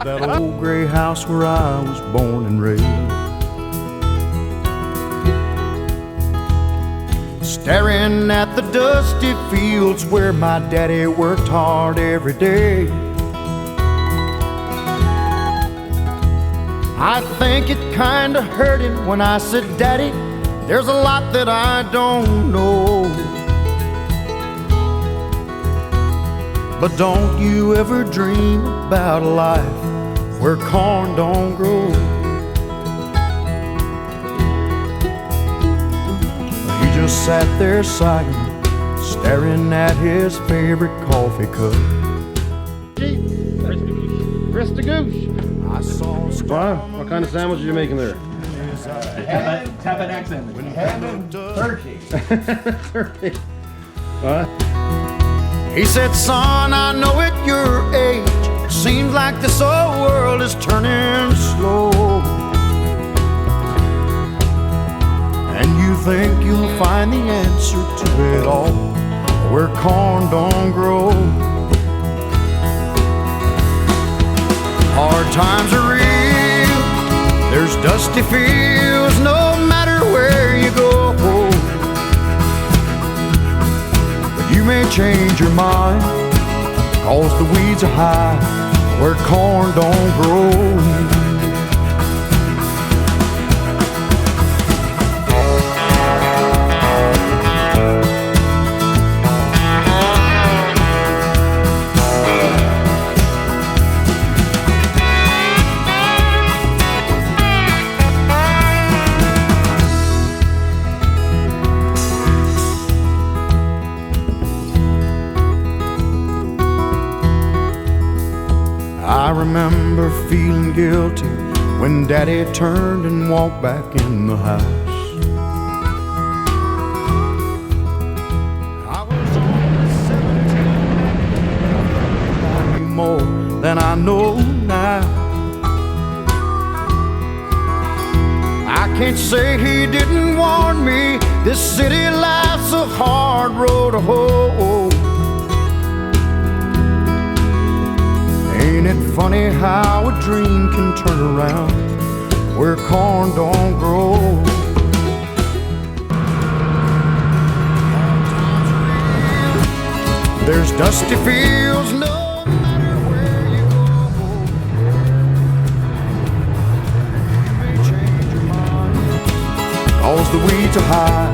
That old gray house where I was born and raised, staring at the dusty fields where my daddy worked hard every day. I think it kinda hurt him when I said, Daddy, there's a lot that I don't know. But don't you ever dream about a life where corn don't grow. He just sat there sighing, staring at his favorite coffee cup. Rest of goose. I saw Wow, what kind of sandwich are you making there? Tabernacle sandwich. Turkey. Turkey. What? He said, son, I know at your age, seems like this old world is turning slow. And you think you'll find the answer to it all where corn don't grow. Hard times are real, there's dusty fields no matter where you go. You may change your mind, 'cause the weeds are high where corn don't grow. I remember feeling guilty when Daddy turned and walked back in the house. I was only 17, I knew more than I know now. I can't say he didn't warn me, this city life's a hard road to hoe. Ain't it funny how a dream can turn around where corn don't grow? There's dusty fields no matter where you go. You may change your mind, 'cause the weeds are high